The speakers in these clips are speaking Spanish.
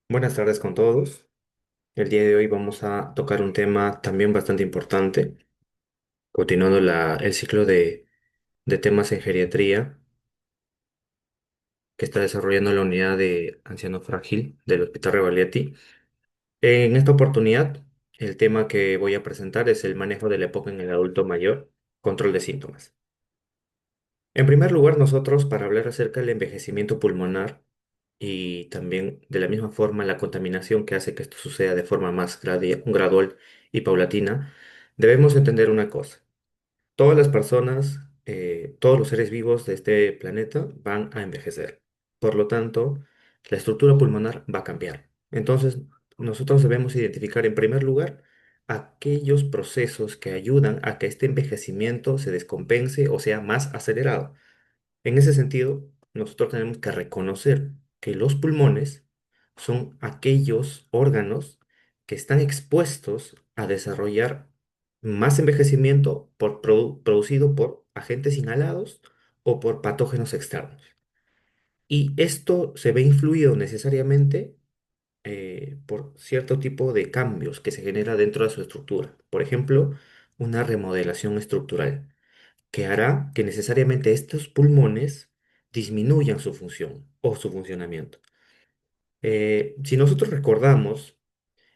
Buenas tardes con todos. El día de hoy vamos a tocar un tema también bastante importante, continuando el ciclo de temas en geriatría que está desarrollando la unidad de anciano frágil del Hospital Revalietti. En esta oportunidad, el tema que voy a presentar es el manejo de la EPOC en el adulto mayor, control de síntomas. En primer lugar, nosotros, para hablar acerca del envejecimiento pulmonar y también de la misma forma la contaminación que hace que esto suceda de forma más gradual y paulatina, debemos entender una cosa. Todas las personas, todos los seres vivos de este planeta van a envejecer. Por lo tanto, la estructura pulmonar va a cambiar. Entonces, nosotros debemos identificar en primer lugar aquellos procesos que ayudan a que este envejecimiento se descompense o sea más acelerado. En ese sentido, nosotros tenemos que reconocer que los pulmones son aquellos órganos que están expuestos a desarrollar más envejecimiento producido por agentes inhalados o por patógenos externos. Y esto se ve influido necesariamente por cierto tipo de cambios que se genera dentro de su estructura. Por ejemplo, una remodelación estructural que hará que necesariamente estos pulmones disminuyan su función o su funcionamiento. Si nosotros recordamos,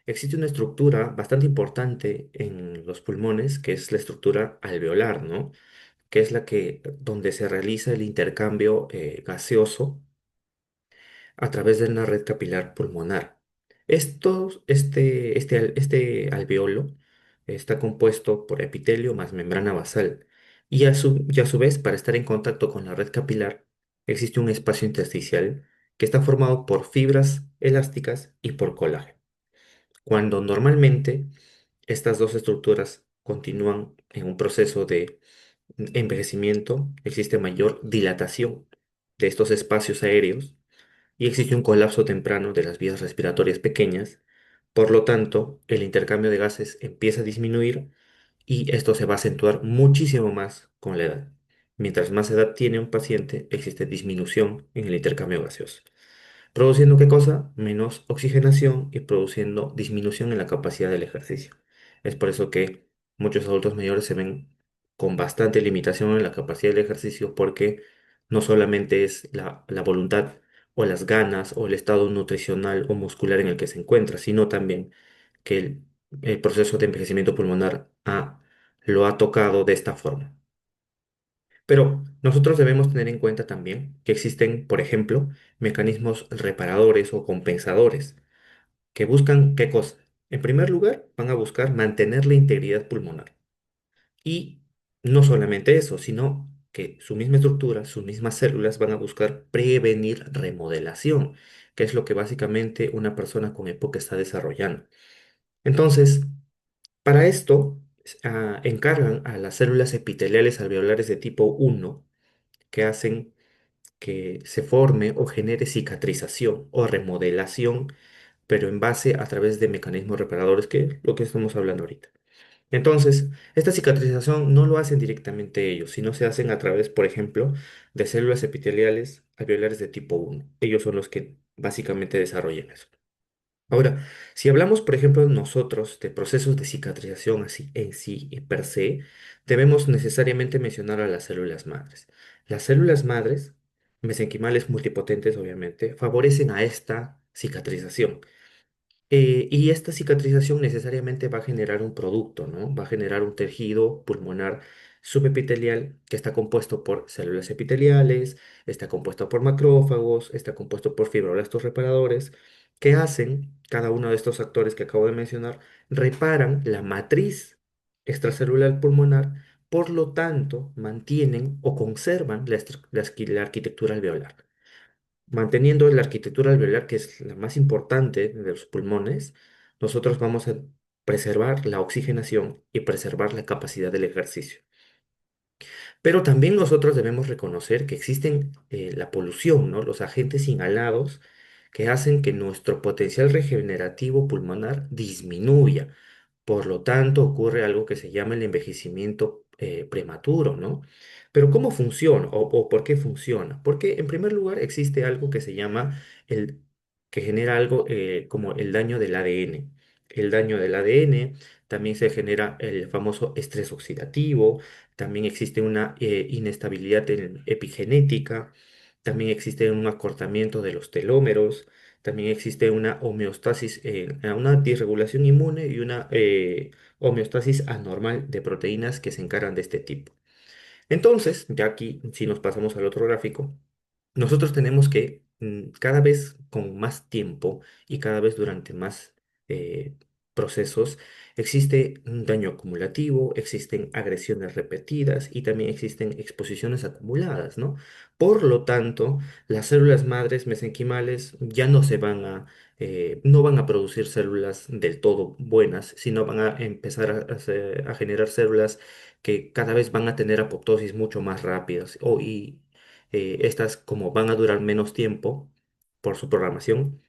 existe una estructura bastante importante en los pulmones, que es la estructura alveolar, ¿no? Que es donde se realiza el intercambio gaseoso a través de una red capilar pulmonar. Este alveolo está compuesto por epitelio más membrana basal y a su vez, para estar en contacto con la red capilar, existe un espacio intersticial que está formado por fibras elásticas y por colágeno. Cuando normalmente estas dos estructuras continúan en un proceso de envejecimiento, existe mayor dilatación de estos espacios aéreos y existe un colapso temprano de las vías respiratorias pequeñas. Por lo tanto, el intercambio de gases empieza a disminuir y esto se va a acentuar muchísimo más con la edad. Mientras más edad tiene un paciente, existe disminución en el intercambio gaseoso. ¿Produciendo qué cosa? Menos oxigenación y produciendo disminución en la capacidad del ejercicio. Es por eso que muchos adultos mayores se ven con bastante limitación en la capacidad del ejercicio porque no solamente es la voluntad o las ganas o el estado nutricional o muscular en el que se encuentra, sino también que el proceso de envejecimiento pulmonar lo ha tocado de esta forma. Pero nosotros debemos tener en cuenta también que existen, por ejemplo, mecanismos reparadores o compensadores que buscan ¿qué cosa? En primer lugar, van a buscar mantener la integridad pulmonar. Y no solamente eso, sino que su misma estructura, sus mismas células van a buscar prevenir remodelación, que es lo que básicamente una persona con EPOC está desarrollando. Entonces, para esto, encargan a las células epiteliales alveolares de tipo 1 que hacen que se forme o genere cicatrización o remodelación, pero en base a través de mecanismos reparadores, que es lo que estamos hablando ahorita. Entonces, esta cicatrización no lo hacen directamente ellos, sino se hacen a través, por ejemplo, de células epiteliales alveolares de tipo 1. Ellos son los que básicamente desarrollan eso. Ahora, si hablamos, por ejemplo, nosotros de procesos de cicatrización así en sí y per se, debemos necesariamente mencionar a las células madres. Las células madres, mesenquimales multipotentes, obviamente, favorecen a esta cicatrización. Y esta cicatrización necesariamente va a generar un producto, ¿no? Va a generar un tejido pulmonar subepitelial que está compuesto por células epiteliales, está compuesto por macrófagos, está compuesto por fibroblastos reparadores, que hacen, cada uno de estos actores que acabo de mencionar, reparan la matriz extracelular pulmonar, por lo tanto, mantienen o conservan la arquitectura alveolar. Manteniendo la arquitectura alveolar, que es la más importante de los pulmones, nosotros vamos a preservar la oxigenación y preservar la capacidad del ejercicio. Pero también nosotros debemos reconocer que existen la polución, ¿no? Los agentes inhalados que hacen que nuestro potencial regenerativo pulmonar disminuya. Por lo tanto, ocurre algo que se llama el envejecimiento prematuro, ¿no? Pero ¿cómo funciona o por qué funciona? Porque en primer lugar existe algo que se llama que genera algo como el daño del ADN. El daño del ADN, también se genera el famoso estrés oxidativo, también existe una inestabilidad epigenética, también existe un acortamiento de los telómeros, también existe una homeostasis, una disregulación inmune y una homeostasis anormal de proteínas que se encargan de este tipo. Entonces, ya aquí, si nos pasamos al otro gráfico, nosotros tenemos que cada vez con más tiempo y cada vez durante más eh, procesos, existe un daño acumulativo, existen agresiones repetidas y también existen exposiciones acumuladas, ¿no? Por lo tanto, las células madres mesenquimales ya no se van a, no van a producir células del todo buenas, sino van a empezar a generar células que cada vez van a tener apoptosis mucho más rápidas y estas, como van a durar menos tiempo por su programación,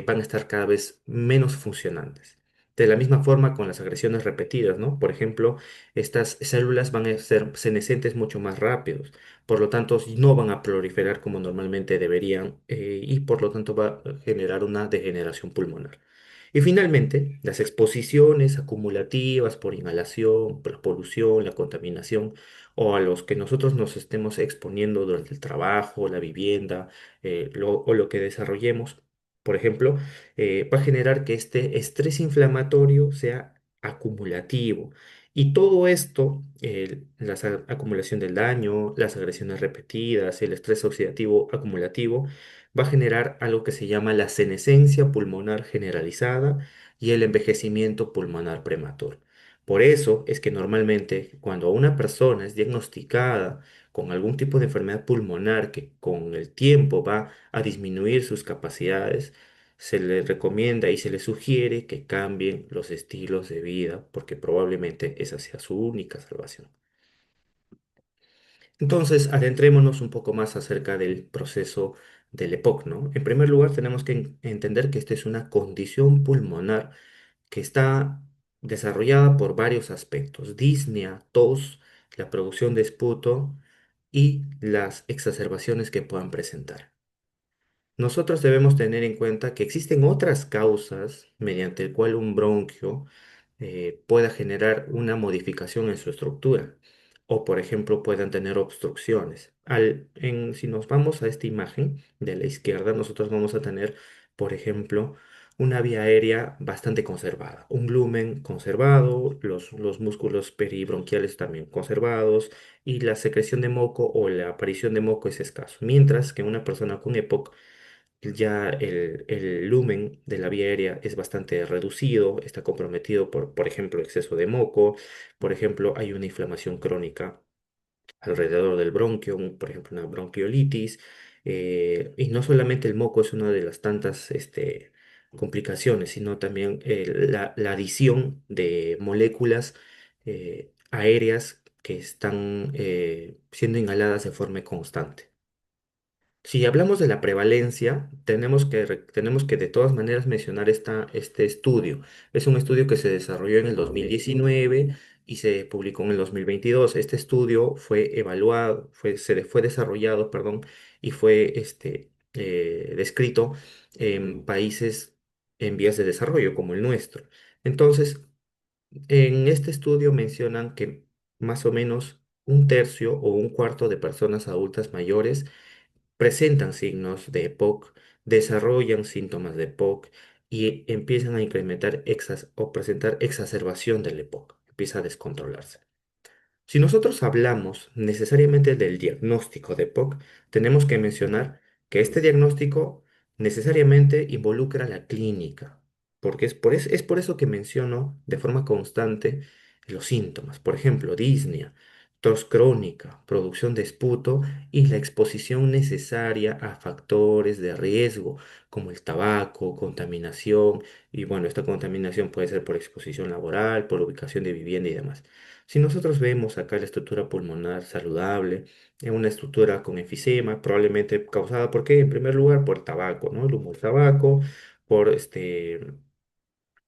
van a estar cada vez menos funcionantes. De la misma forma con las agresiones repetidas, ¿no? Por ejemplo, estas células van a ser senescentes mucho más rápidos, por lo tanto no van a proliferar como normalmente deberían y por lo tanto va a generar una degeneración pulmonar. Y finalmente, las exposiciones acumulativas por inhalación, por la polución, la contaminación, o a los que nosotros nos estemos exponiendo durante el trabajo, la vivienda, o lo que desarrollemos, por ejemplo, va a generar que este estrés inflamatorio sea acumulativo. Y todo esto, la acumulación del daño, las agresiones repetidas, el estrés oxidativo acumulativo, va a generar algo que se llama la senescencia pulmonar generalizada y el envejecimiento pulmonar prematuro. Por eso es que normalmente cuando una persona es diagnosticada con algún tipo de enfermedad pulmonar que con el tiempo va a disminuir sus capacidades, se le recomienda y se le sugiere que cambien los estilos de vida porque probablemente esa sea su única salvación. Entonces, adentrémonos un poco más acerca del proceso del EPOC, ¿no? En primer lugar, tenemos que entender que esta es una condición pulmonar que está desarrollada por varios aspectos: disnea, tos, la producción de esputo y las exacerbaciones que puedan presentar. Nosotros debemos tener en cuenta que existen otras causas mediante el cual un bronquio pueda generar una modificación en su estructura o, por ejemplo, puedan tener obstrucciones. Si nos vamos a esta imagen de la izquierda, nosotros vamos a tener, por ejemplo, una vía aérea bastante conservada, un lumen conservado, los músculos peribronquiales también conservados y la secreción de moco o la aparición de moco es escaso, mientras que una persona con EPOC ya el lumen de la vía aérea es bastante reducido, está comprometido por ejemplo, exceso de moco, por ejemplo, hay una inflamación crónica alrededor del bronquio, por ejemplo, una bronquiolitis, y no solamente el moco es una de las tantas complicaciones, sino también la adición de moléculas aéreas que están siendo inhaladas de forma constante. Si hablamos de la prevalencia, tenemos que de todas maneras mencionar este estudio. Es un estudio que se desarrolló en el 2019 y se publicó en el 2022. Este estudio fue evaluado, fue desarrollado, perdón, y fue descrito en países en vías de desarrollo como el nuestro. Entonces, en este estudio mencionan que más o menos un tercio o un cuarto de personas adultas mayores presentan signos de EPOC, desarrollan síntomas de EPOC y empiezan a incrementar o presentar exacerbación del EPOC, empieza a descontrolarse. Si nosotros hablamos necesariamente del diagnóstico de POC, tenemos que mencionar que este diagnóstico necesariamente involucra la clínica, porque es por eso que menciono de forma constante los síntomas. Por ejemplo, disnea, tos crónica, producción de esputo y la exposición necesaria a factores de riesgo como el tabaco, contaminación, y bueno, esta contaminación puede ser por exposición laboral, por ubicación de vivienda y demás. Si nosotros vemos acá la estructura pulmonar saludable, en una estructura con enfisema, probablemente causada por qué, en primer lugar, por tabaco, ¿no? El humo del tabaco, por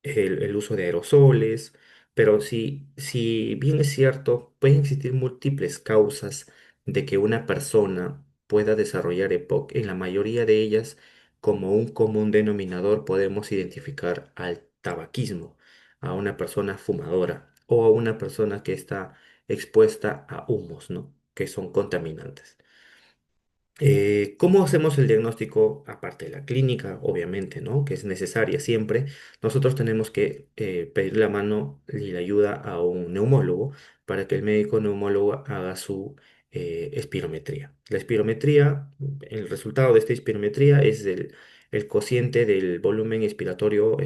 el uso de aerosoles, pero si bien es cierto, pueden existir múltiples causas de que una persona pueda desarrollar EPOC, en la mayoría de ellas como un común denominador podemos identificar al tabaquismo, a una persona fumadora o a una persona que está expuesta a humos, ¿no? Que son contaminantes. ¿Cómo hacemos el diagnóstico? Aparte de la clínica, obviamente, ¿no? Que es necesaria siempre. Nosotros tenemos que pedir la mano y la ayuda a un neumólogo para que el médico neumólogo haga su espirometría. La espirometría, el resultado de esta espirometría es el cociente del volumen expiratorio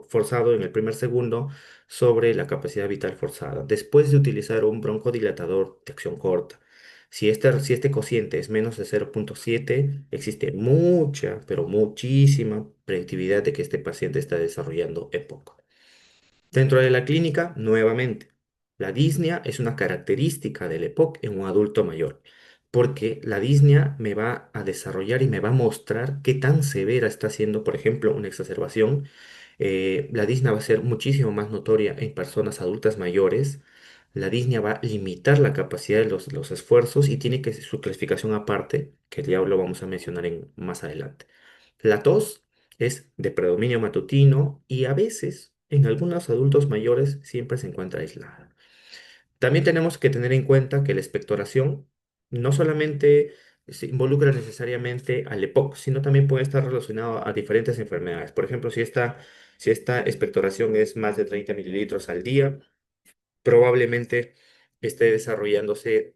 forzado en el primer segundo sobre la capacidad vital forzada, después de utilizar un broncodilatador de acción corta. Si este cociente es menos de 0,7, existe mucha, pero muchísima predictividad de que este paciente está desarrollando EPOC. Dentro de la clínica, nuevamente, la disnea es una característica del EPOC en un adulto mayor, porque la disnea me va a desarrollar y me va a mostrar qué tan severa está siendo, por ejemplo, una exacerbación. La disnea va a ser muchísimo más notoria en personas adultas mayores. La disnea va a limitar la capacidad de los esfuerzos y tiene que su clasificación aparte, que ya lo vamos a mencionar más adelante. La tos es de predominio matutino y a veces en algunos adultos mayores siempre se encuentra aislada. También tenemos que tener en cuenta que la expectoración no solamente se involucra necesariamente al EPOC, sino también puede estar relacionado a diferentes enfermedades. Por ejemplo, si esta expectoración es más de 30 mililitros al día, probablemente esté desarrollándose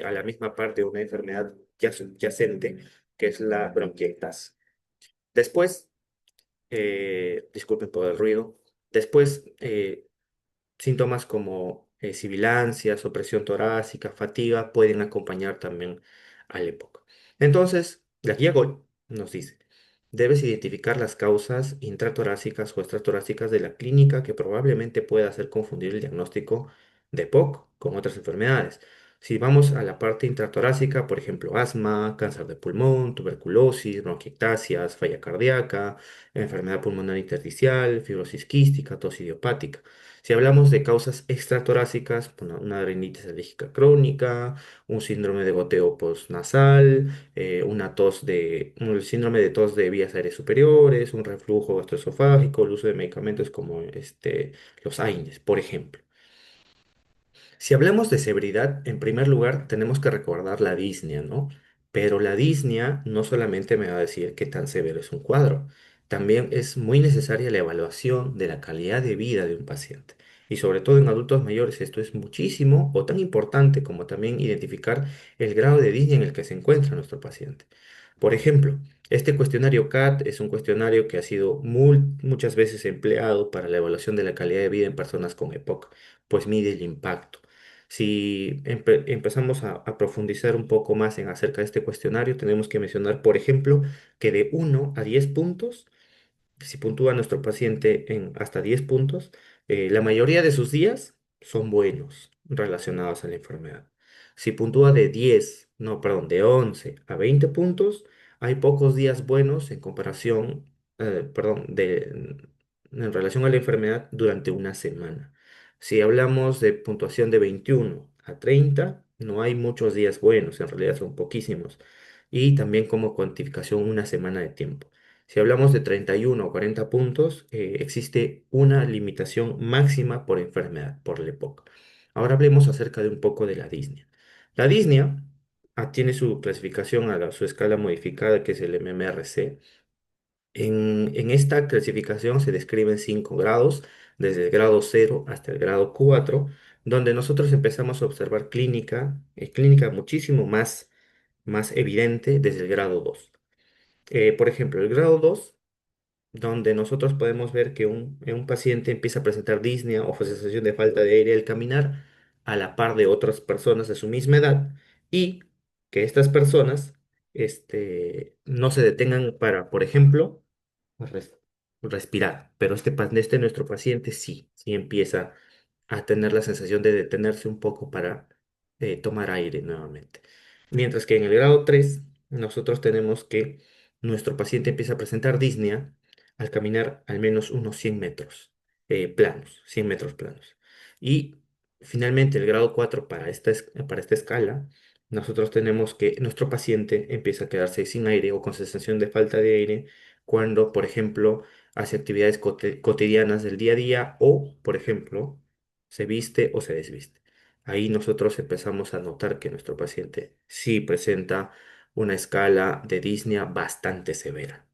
a la misma par de una enfermedad yacente, que es la bronquiectasis. Después, disculpen por el ruido. Después, síntomas como sibilancias, opresión torácica, fatiga pueden acompañar también al EPOC. Entonces, la guía GOL nos dice, debes identificar las causas intratorácicas o extratorácicas de la clínica que probablemente pueda hacer confundir el diagnóstico de EPOC con otras enfermedades. Si vamos a la parte intratorácica, por ejemplo, asma, cáncer de pulmón, tuberculosis, bronquiectasias, falla cardíaca, enfermedad pulmonar intersticial, fibrosis quística, tos idiopática. Si hablamos de causas extratorácicas, una rinitis alérgica crónica, un síndrome de goteo postnasal, un síndrome de tos de vías aéreas superiores, un reflujo gastroesofágico, el uso de medicamentos como los AINES, por ejemplo. Si hablamos de severidad, en primer lugar tenemos que recordar la disnea, ¿no? Pero la disnea no solamente me va a decir qué tan severo es un cuadro, también es muy necesaria la evaluación de la calidad de vida de un paciente. Y sobre todo en adultos mayores esto es muchísimo o tan importante como también identificar el grado de disnea en el que se encuentra nuestro paciente. Por ejemplo, este cuestionario CAT es un cuestionario que ha sido muchas veces empleado para la evaluación de la calidad de vida en personas con EPOC, pues mide el impacto. Si empezamos a profundizar un poco más en acerca de este cuestionario, tenemos que mencionar, por ejemplo, que de 1 a 10 puntos, si puntúa nuestro paciente en hasta 10 puntos, la mayoría de sus días son buenos relacionados a la enfermedad. Si puntúa de 10, no, perdón, de 11 a 20 puntos, hay pocos días buenos en comparación, perdón, en relación a la enfermedad durante una semana. Si hablamos de puntuación de 21 a 30, no hay muchos días buenos, en realidad son poquísimos. Y también como cuantificación una semana de tiempo. Si hablamos de 31 o 40 puntos, existe una limitación máxima por enfermedad, por la EPOC. Ahora hablemos acerca de un poco de la disnea. La disnea tiene su clasificación su escala modificada, que es el MMRC. En esta clasificación se describen 5 grados, desde el grado 0 hasta el grado 4, donde nosotros empezamos a observar clínica muchísimo más evidente desde el grado 2. Por ejemplo, el grado 2 donde nosotros podemos ver que un paciente empieza a presentar disnea o sensación de falta de aire al caminar a la par de otras personas de su misma edad y que estas personas no se detengan para, por ejemplo, res- respirar. Pero nuestro paciente sí empieza a tener la sensación de detenerse un poco para tomar aire nuevamente. Mientras que en el grado 3 nosotros tenemos que nuestro paciente empieza a presentar disnea al caminar al menos unos 100 metros planos, 100 metros planos. Y finalmente el grado 4 para esta escala nosotros tenemos que nuestro paciente empieza a quedarse sin aire o con sensación de falta de aire cuando, por ejemplo, hace actividades cotidianas del día a día o, por ejemplo, se viste o se desviste. Ahí nosotros empezamos a notar que nuestro paciente sí presenta una escala de disnea bastante severa.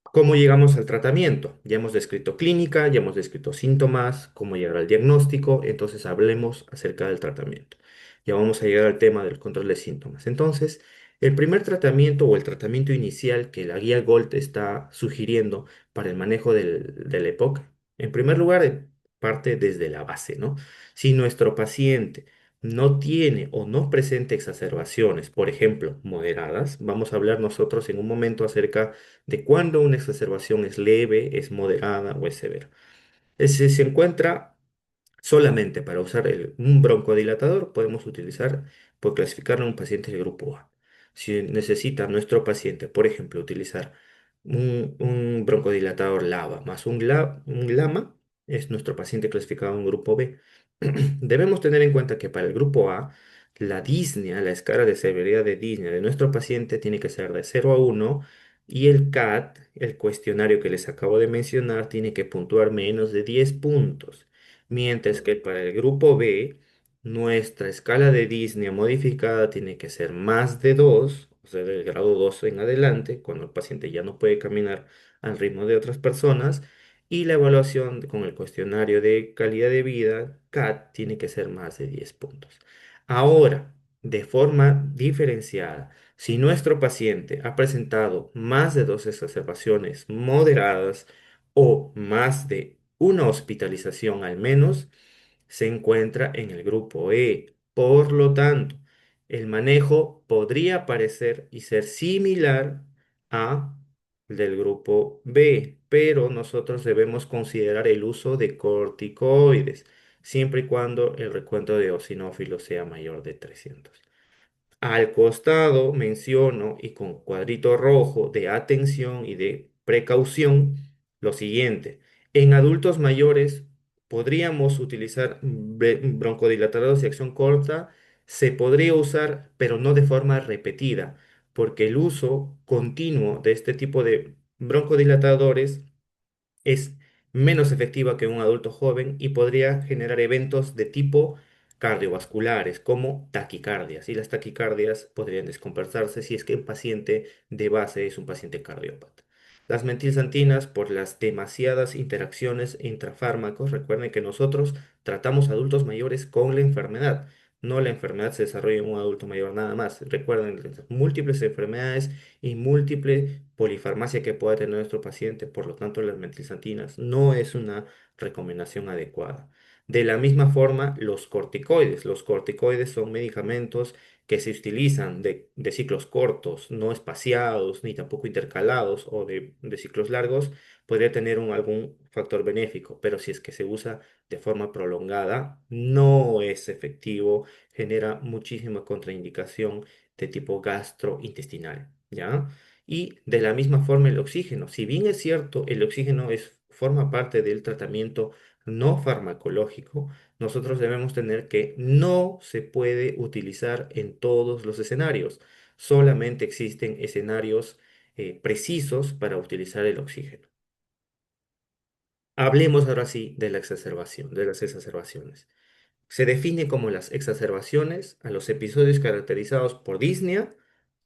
¿Cómo llegamos al tratamiento? Ya hemos descrito clínica, ya hemos descrito síntomas, cómo llegar al diagnóstico, entonces hablemos acerca del tratamiento. Ya vamos a llegar al tema del control de síntomas. Entonces, el primer tratamiento o el tratamiento inicial que la guía GOLD está sugiriendo para el manejo del EPOC, en primer lugar, parte desde la base, ¿no? Si nuestro paciente no tiene o no presenta exacerbaciones, por ejemplo, moderadas, vamos a hablar nosotros en un momento acerca de cuándo una exacerbación es leve, es moderada o es severa. Si se encuentra solamente para usar un broncodilatador, podemos utilizar, por clasificarlo en un paciente del grupo A. Si necesita nuestro paciente, por ejemplo, utilizar un broncodilatador LAVA más un LAMA, es nuestro paciente clasificado en un grupo B. Debemos tener en cuenta que para el grupo A, la disnea, la escala de severidad de disnea de nuestro paciente tiene que ser de 0 a 1 y el CAT, el cuestionario que les acabo de mencionar, tiene que puntuar menos de 10 puntos. Mientras que para el grupo B, nuestra escala de disnea modificada tiene que ser más de 2, o sea, del grado 2 en adelante, cuando el paciente ya no puede caminar al ritmo de otras personas. Y la evaluación con el cuestionario de calidad de vida, CAT, tiene que ser más de 10 puntos. Ahora, de forma diferenciada, si nuestro paciente ha presentado más de dos exacerbaciones moderadas o más de una hospitalización al menos, se encuentra en el grupo E. Por lo tanto, el manejo podría parecer y ser similar a el del grupo B, pero nosotros debemos considerar el uso de corticoides, siempre y cuando el recuento de eosinófilos sea mayor de 300. Al costado menciono y con cuadrito rojo de atención y de precaución lo siguiente. En adultos mayores podríamos utilizar broncodilatadores de acción corta. Se podría usar, pero no de forma repetida, porque el uso continuo de este tipo de broncodilatadores es menos efectiva que un adulto joven y podría generar eventos de tipo cardiovasculares como taquicardias. Y las taquicardias podrían descompensarse si es que el paciente de base es un paciente cardiópata. Las metilsantinas, por las demasiadas interacciones intrafármacos, recuerden que nosotros tratamos a adultos mayores con la enfermedad. No la enfermedad se desarrolla en un adulto mayor nada más. Recuerden las múltiples enfermedades y múltiple polifarmacia que pueda tener nuestro paciente, por lo tanto las metilsantinas no es una recomendación adecuada. De la misma forma, los corticoides. Los corticoides son medicamentos que se utilizan de ciclos cortos, no espaciados, ni tampoco intercalados o de ciclos largos, podría tener algún factor benéfico, pero si es que se usa de forma prolongada, no es efectivo, genera muchísima contraindicación de tipo gastrointestinal, ¿ya? Y de la misma forma el oxígeno. Si bien es cierto, el oxígeno forma parte del tratamiento no farmacológico, nosotros debemos tener que no se puede utilizar en todos los escenarios. Solamente existen escenarios precisos para utilizar el oxígeno. Hablemos ahora sí de la exacerbación, de las exacerbaciones. Se define como las exacerbaciones a los episodios caracterizados por disnea,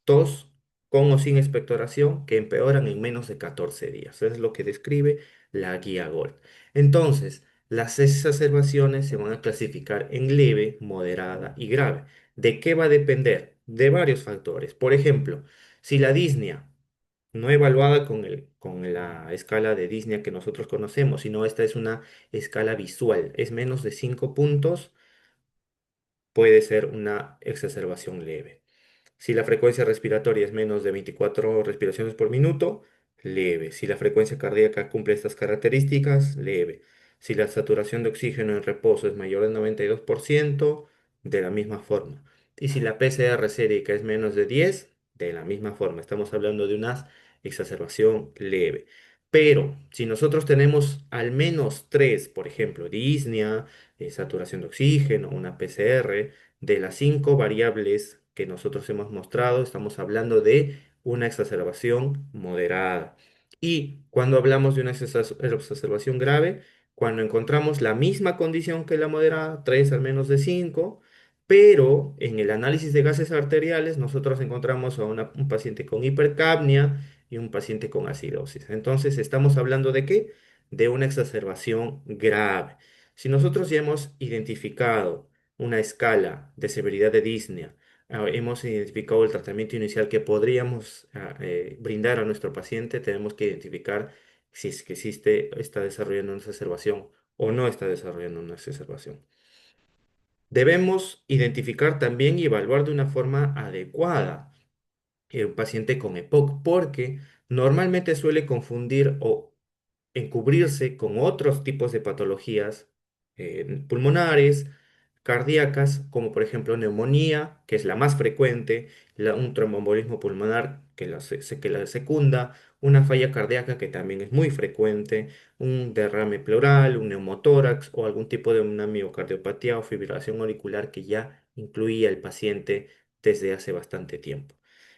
tos con o sin expectoración que empeoran en menos de 14 días. Eso es lo que describe la guía GOLD. Entonces, las exacerbaciones se van a clasificar en leve, moderada y grave. ¿De qué va a depender? De varios factores. Por ejemplo, si la disnea no evaluada con la escala de disnea que nosotros conocemos, sino esta es una escala visual, es menos de 5 puntos, puede ser una exacerbación leve. Si la frecuencia respiratoria es menos de 24 respiraciones por minuto, leve. Si la frecuencia cardíaca cumple estas características, leve. Si la saturación de oxígeno en reposo es mayor del 92%, de la misma forma. Y si la PCR sérica es menos de 10, de la misma forma. Estamos hablando de una exacerbación leve. Pero si nosotros tenemos al menos tres, por ejemplo, disnea, saturación de oxígeno, una PCR, de las cinco variables que nosotros hemos mostrado, estamos hablando de una exacerbación moderada. Y cuando hablamos de una exacerbación grave, cuando encontramos la misma condición que la moderada, 3 al menos de 5, pero en el análisis de gases arteriales nosotros encontramos a un paciente con hipercapnia y un paciente con acidosis. Entonces, ¿estamos hablando de qué? De una exacerbación grave. Si nosotros ya hemos identificado una escala de severidad de disnea, hemos identificado el tratamiento inicial que podríamos brindar a nuestro paciente, tenemos que identificar si es que está desarrollando una exacerbación o no está desarrollando una exacerbación. Debemos identificar también y evaluar de una forma adecuada un paciente con EPOC, porque normalmente suele confundir o encubrirse con otros tipos de patologías pulmonares, cardíacas, como por ejemplo neumonía, que es la más frecuente, un tromboembolismo pulmonar que la secunda, una falla cardíaca que también es muy frecuente, un derrame pleural, un neumotórax o algún tipo de una miocardiopatía o fibrilación auricular que ya incluía el paciente desde hace bastante tiempo.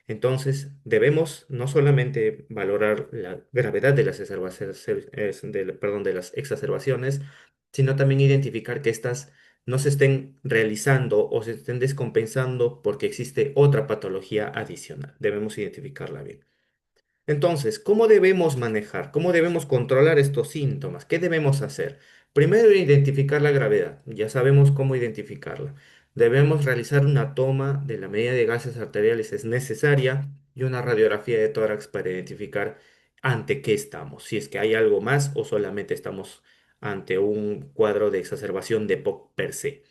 Entonces, debemos no solamente valorar la gravedad de las de las exacerbaciones, sino también identificar que éstas no se estén realizando o se estén descompensando porque existe otra patología adicional. Debemos identificarla bien. Entonces, ¿cómo debemos manejar? ¿Cómo debemos controlar estos síntomas? ¿Qué debemos hacer? Primero, identificar la gravedad. Ya sabemos cómo identificarla. Debemos realizar una toma de la medida de gases arteriales, es necesaria, y una radiografía de tórax para identificar ante qué estamos, si es que hay algo más o solamente estamos ante un cuadro de exacerbación de POC per se.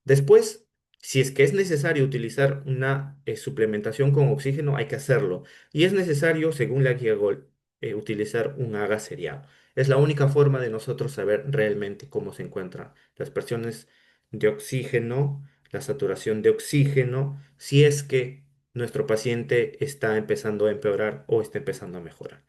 Después, si es que es necesario utilizar una suplementación con oxígeno, hay que hacerlo. Y es necesario, según la guía GOL, utilizar un AGA seriado. Es la única forma de nosotros saber realmente cómo se encuentran las presiones de oxígeno, la saturación de oxígeno, si es que nuestro paciente está empezando a empeorar o está empezando a mejorar.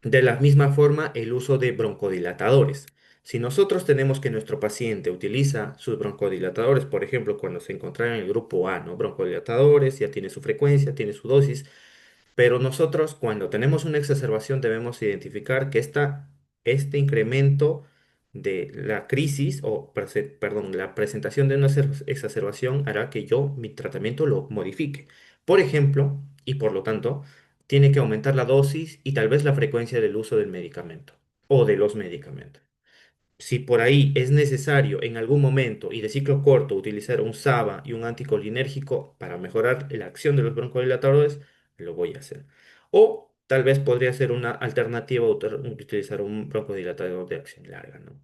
De la misma forma, el uso de broncodilatadores. Si nosotros tenemos que nuestro paciente utiliza sus broncodilatadores, por ejemplo, cuando se encuentra en el grupo A, ¿no? Broncodilatadores, ya tiene su frecuencia, tiene su dosis, pero nosotros cuando tenemos una exacerbación debemos identificar que este incremento de la crisis o, perdón, la presentación de una exacerbación hará que yo mi tratamiento lo modifique. Por ejemplo, y por lo tanto, tiene que aumentar la dosis y tal vez la frecuencia del uso del medicamento o de los medicamentos. Si por ahí es necesario en algún momento y de ciclo corto utilizar un SABA y un anticolinérgico para mejorar la acción de los broncodilatadores, lo voy a hacer. O tal vez podría ser una alternativa utilizar un broncodilatador de acción larga, ¿no?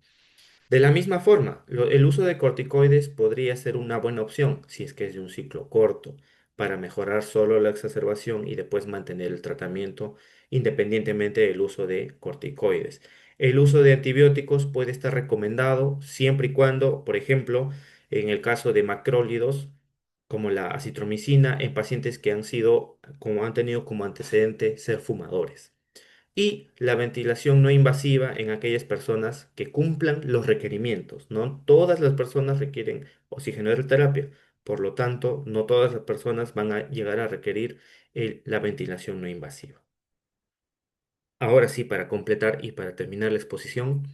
De la misma forma, el uso de corticoides podría ser una buena opción si es que es de un ciclo corto, para mejorar solo la exacerbación y después mantener el tratamiento independientemente del uso de corticoides. El uso de antibióticos puede estar recomendado siempre y cuando, por ejemplo, en el caso de macrólidos, como la acitromicina, en pacientes que como han tenido como antecedente ser fumadores y la ventilación no invasiva en aquellas personas que cumplan los requerimientos. No todas las personas requieren oxigenoterapia, por lo tanto, no todas las personas van a llegar a requerir la ventilación no invasiva. Ahora sí, para completar y para terminar la exposición,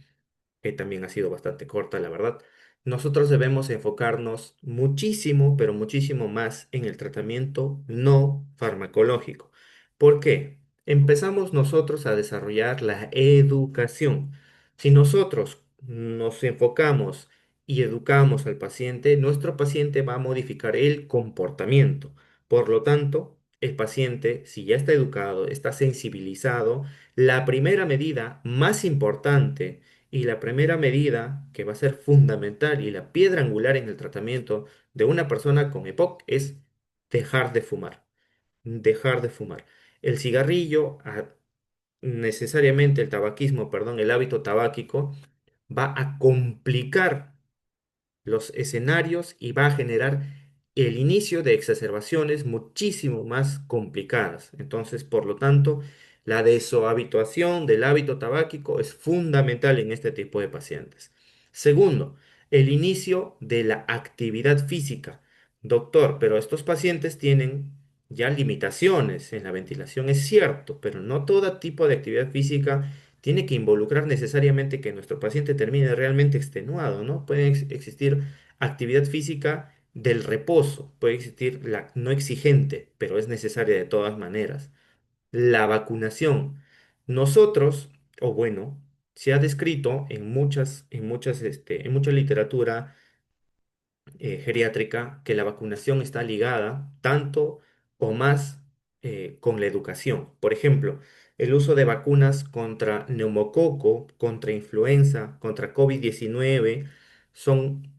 que también ha sido bastante corta, la verdad. Nosotros debemos enfocarnos muchísimo, pero muchísimo más en el tratamiento no farmacológico. ¿Por qué? Empezamos nosotros a desarrollar la educación. Si nosotros nos enfocamos y educamos al paciente, nuestro paciente va a modificar el comportamiento. Por lo tanto, el paciente, si ya está educado, está sensibilizado, la primera medida más importante y la primera medida que va a ser fundamental y la piedra angular en el tratamiento de una persona con EPOC es dejar de fumar. Dejar de fumar. El cigarrillo, necesariamente el tabaquismo, perdón, el hábito tabáquico va a complicar los escenarios y va a generar el inicio de exacerbaciones muchísimo más complicadas. Entonces, por lo tanto, la deshabituación del hábito tabáquico es fundamental en este tipo de pacientes. Segundo, el inicio de la actividad física. Doctor, pero estos pacientes tienen ya limitaciones en la ventilación, es cierto, pero no todo tipo de actividad física tiene que involucrar necesariamente que nuestro paciente termine realmente extenuado, ¿no? Puede existir actividad física del reposo, puede existir la no exigente, pero es necesaria de todas maneras. La vacunación. Nosotros, o bueno, se ha descrito en mucha literatura geriátrica que la vacunación está ligada tanto o más con la educación. Por ejemplo, el uso de vacunas contra neumococo, contra influenza, contra COVID-19 son,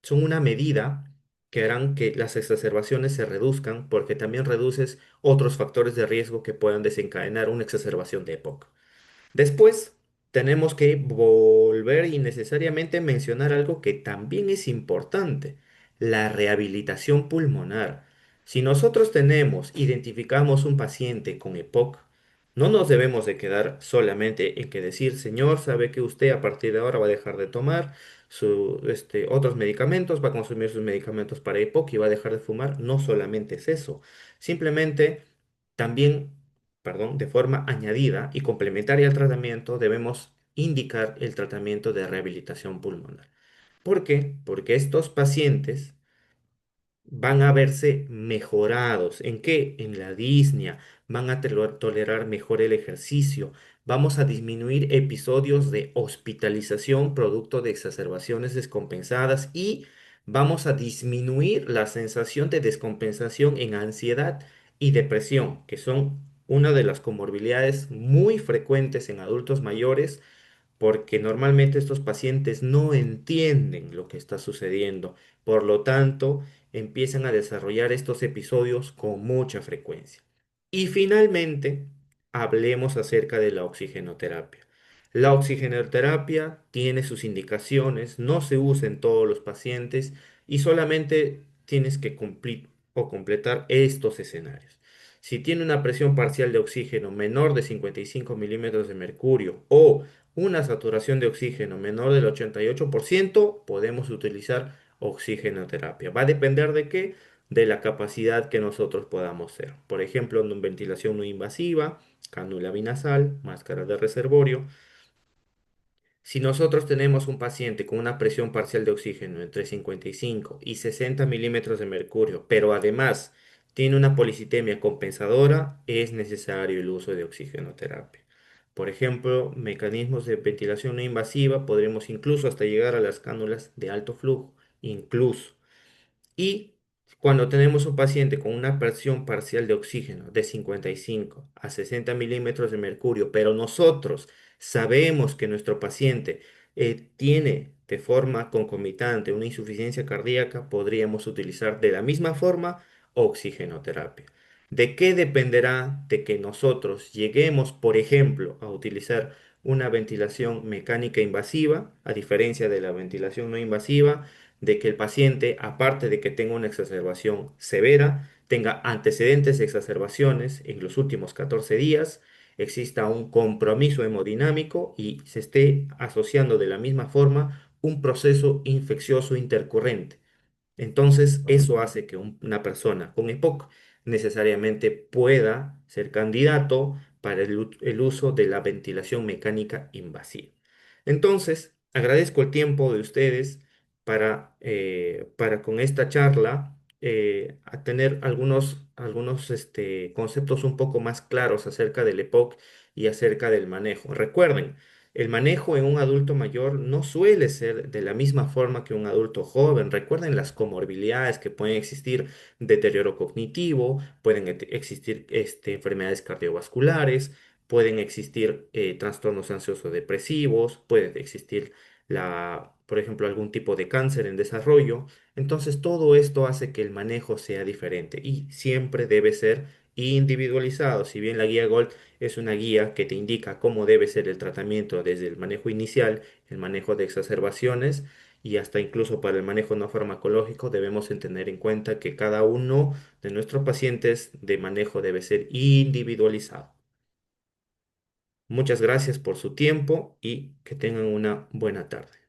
son una medida que harán que las exacerbaciones se reduzcan porque también reduces otros factores de riesgo que puedan desencadenar una exacerbación de EPOC. Después tenemos que volver y necesariamente mencionar algo que también es importante, la rehabilitación pulmonar. Si nosotros identificamos un paciente con EPOC, no nos debemos de quedar solamente en que decir, señor, sabe que usted a partir de ahora va a dejar de tomar otros medicamentos, va a consumir sus medicamentos para EPOC y va a dejar de fumar. No solamente es eso, simplemente también, perdón, de forma añadida y complementaria al tratamiento, debemos indicar el tratamiento de rehabilitación pulmonar. ¿Por qué? Porque estos pacientes van a verse mejorados. ¿En qué? En la disnea. Van a tolerar mejor el ejercicio. Vamos a disminuir episodios de hospitalización producto de exacerbaciones descompensadas y vamos a disminuir la sensación de descompensación en ansiedad y depresión, que son una de las comorbilidades muy frecuentes en adultos mayores porque normalmente estos pacientes no entienden lo que está sucediendo, por lo tanto, empiezan a desarrollar estos episodios con mucha frecuencia. Y finalmente, hablemos acerca de la oxigenoterapia. La oxigenoterapia tiene sus indicaciones, no se usa en todos los pacientes y solamente tienes que cumplir o completar estos escenarios. Si tiene una presión parcial de oxígeno menor de 55 milímetros de mercurio o una saturación de oxígeno menor del 88%, podemos utilizar oxigenoterapia. ¿Va a depender de qué? De la capacidad que nosotros podamos hacer. Por ejemplo, en ventilación no invasiva, cánula binasal, máscara de reservorio. Si nosotros tenemos un paciente con una presión parcial de oxígeno entre 55 y 60 milímetros de mercurio, pero además tiene una policitemia compensadora, es necesario el uso de oxigenoterapia. Por ejemplo, mecanismos de ventilación no invasiva, podremos incluso hasta llegar a las cánulas de alto flujo, incluso. Y cuando tenemos un paciente con una presión parcial de oxígeno de 55 a 60 milímetros de mercurio, pero nosotros sabemos que nuestro paciente tiene de forma concomitante una insuficiencia cardíaca, podríamos utilizar de la misma forma oxigenoterapia. ¿De qué dependerá de que nosotros lleguemos, por ejemplo, a utilizar una ventilación mecánica invasiva, a diferencia de la ventilación no invasiva? De que el paciente, aparte de que tenga una exacerbación severa, tenga antecedentes de exacerbaciones en los últimos 14 días, exista un compromiso hemodinámico y se esté asociando de la misma forma un proceso infeccioso intercurrente. Entonces, eso hace que una persona con EPOC necesariamente pueda ser candidato para el uso de la ventilación mecánica invasiva. Entonces, agradezco el tiempo de ustedes para con esta charla a tener algunos conceptos un poco más claros acerca del EPOC y acerca del manejo. Recuerden, el manejo en un adulto mayor no suele ser de la misma forma que un adulto joven. Recuerden las comorbilidades que pueden existir, deterioro cognitivo, pueden existir enfermedades cardiovasculares, pueden existir trastornos ansioso-depresivos, puede existir por ejemplo, algún tipo de cáncer en desarrollo. Entonces, todo esto hace que el manejo sea diferente y siempre debe ser individualizado. Si bien la guía Gold es una guía que te indica cómo debe ser el tratamiento desde el manejo inicial, el manejo de exacerbaciones y hasta incluso para el manejo no farmacológico, debemos tener en cuenta que cada uno de nuestros pacientes de manejo debe ser individualizado. Muchas gracias por su tiempo y que tengan una buena tarde.